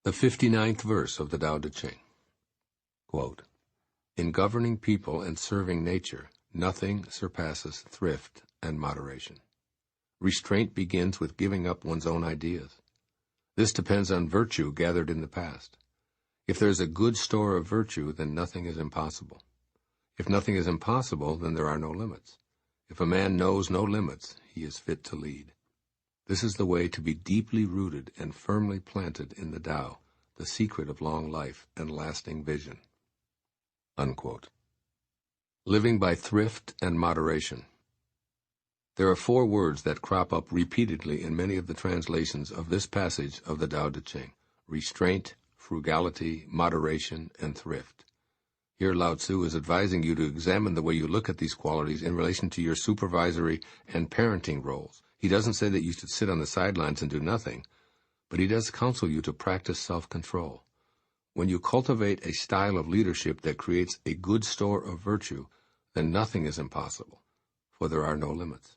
The 59th verse of the Tao Te Ching. Quote, "In governing people and serving nature, nothing surpasses thrift and moderation. Restraint begins with giving up one's own ideas. This depends on virtue gathered in the past. If there is a good store of virtue, then nothing is impossible. If nothing is impossible, then there are no limits. If a man knows no limits, he is fit to lead. This is the way to be deeply rooted and firmly planted in the Tao, the secret of long life and lasting vision." Unquote. Living by thrift and moderation. There are 4 words that crop up repeatedly in many of the translations of this passage of the Tao Te Ching: restraint, frugality, moderation, and thrift. Here Lao Tzu is advising you to examine the way you look at these qualities in relation to your supervisory and parenting roles. He doesn't say that you should sit on the sidelines and do nothing, but he does counsel you to practice self-control. When you cultivate a style of leadership that creates a good store of virtue, then nothing is impossible, for there are no limits.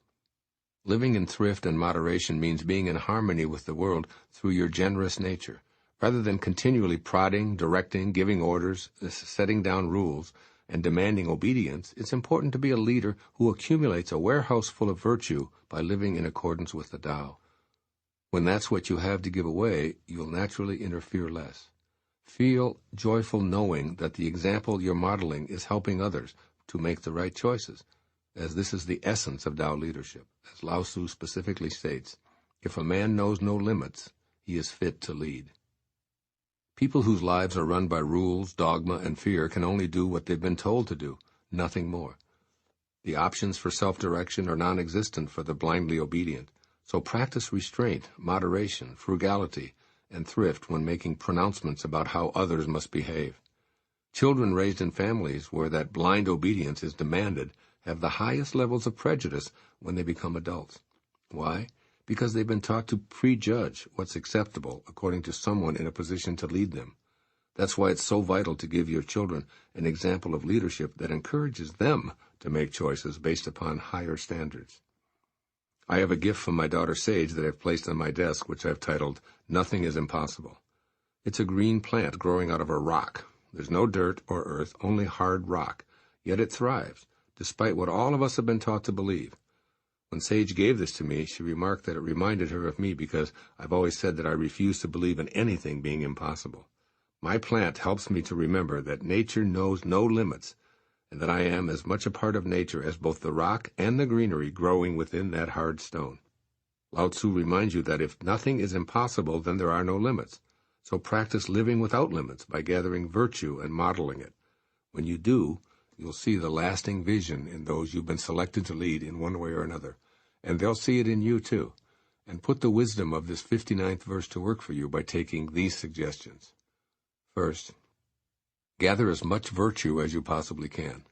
Living in thrift and moderation means being in harmony with the world through your generous nature. Rather than continually prodding, directing, giving orders, setting down rules, and demanding obedience, it's important to be a leader who accumulates a warehouse full of virtue by living in accordance with the Tao. When that's what you have to give away, you'll naturally interfere less. Feel joyful knowing that the example you're modeling is helping others to make the right choices, as this is the essence of Tao leadership. As Lao Tzu specifically states, if a man knows no limits, he is fit to lead. People whose lives are run by rules, dogma, and fear can only do what they've been told to do, nothing more. The options for self-direction are non-existent for the blindly obedient, so practice restraint, moderation, frugality, and thrift when making pronouncements about how others must behave. Children raised in families where that blind obedience is demanded have the highest levels of prejudice when they become adults. Why? Because they've been taught to prejudge what's acceptable according to someone in a position to lead them. That's why it's so vital to give your children an example of leadership that encourages them to make choices based upon higher standards. I have a gift from my daughter Sage that I've placed on my desk, which I've titled, "Nothing is Impossible." It's a green plant growing out of a rock. There's no dirt or earth, only hard rock, yet it thrives, despite what all of us have been taught to believe. When Sage gave this to me, she remarked that it reminded her of me because I've always said that I refuse to believe in anything being impossible. My plant helps me to remember that nature knows no limits, and that I am as much a part of nature as both the rock and the greenery growing within that hard stone. Lao Tzu reminds you that if nothing is impossible, then there are no limits. So practice living without limits by gathering virtue and modeling it. When you do, you'll see the lasting vision in those you've been selected to lead in one way or another, and they'll see it in you too. And put the wisdom of this 59th verse to work for you by taking these suggestions. First, gather as much virtue as you possibly can.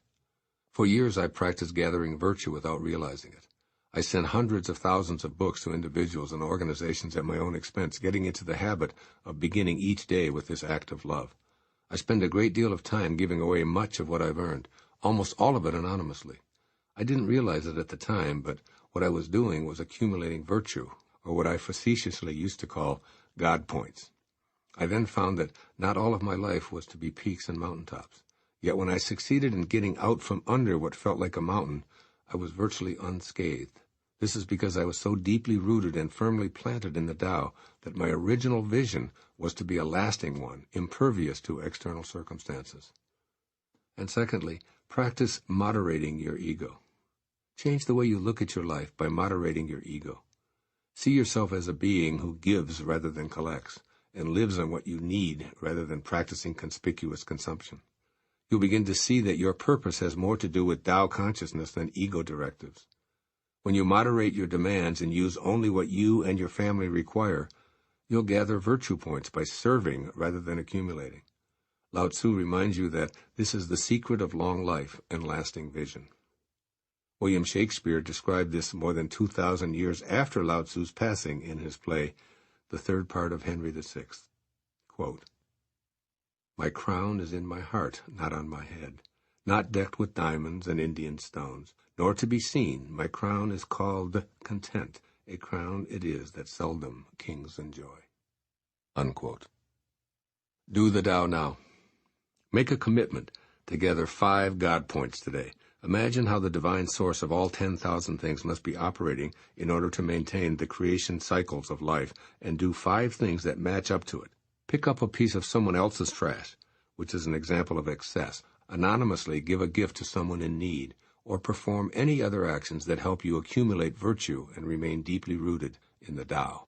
For years I've practiced gathering virtue without realizing it. I sent hundreds of thousands of books to individuals and organizations at my own expense, getting into the habit of beginning each day with this act of love. I spend a great deal of time giving away much of what I've earned, almost all of it anonymously. I didn't realize it at the time, but what I was doing was accumulating virtue, or what I facetiously used to call God points. I then found that not all of my life was to be peaks and mountaintops. Yet when I succeeded in getting out from under what felt like a mountain, I was virtually unscathed. This is because I was so deeply rooted and firmly planted in the Tao that my original vision was to be a lasting one, impervious to external circumstances. And secondly, practice moderating your ego. Change the way you look at your life by moderating your ego. See yourself as a being who gives rather than collects, and lives on what you need rather than practicing conspicuous consumption. You'll begin to see that your purpose has more to do with Tao consciousness than ego directives. When you moderate your demands and use only what you and your family require, you'll gather virtue points by serving rather than accumulating. Lao Tzu reminds you that this is the secret of long life and lasting vision. William Shakespeare described this more than 2,000 years after Lao Tzu's passing in his play, The Third Part of Henry VI. Quote, "My crown is in my heart, not on my head, not decked with diamonds and Indian stones, nor to be seen. My crown is called content, a crown it is that seldom kings enjoy." Unquote. Do the Tao now. Make a commitment to gather 5 God points today. Imagine how the divine source of all 10,000 things must be operating in order to maintain the creation cycles of life, and do 5 things that match up to it. Pick up a piece of someone else's trash, which is an example of excess. Anonymously give a gift to someone in need, or perform any other actions that help you accumulate virtue and remain deeply rooted in the Tao.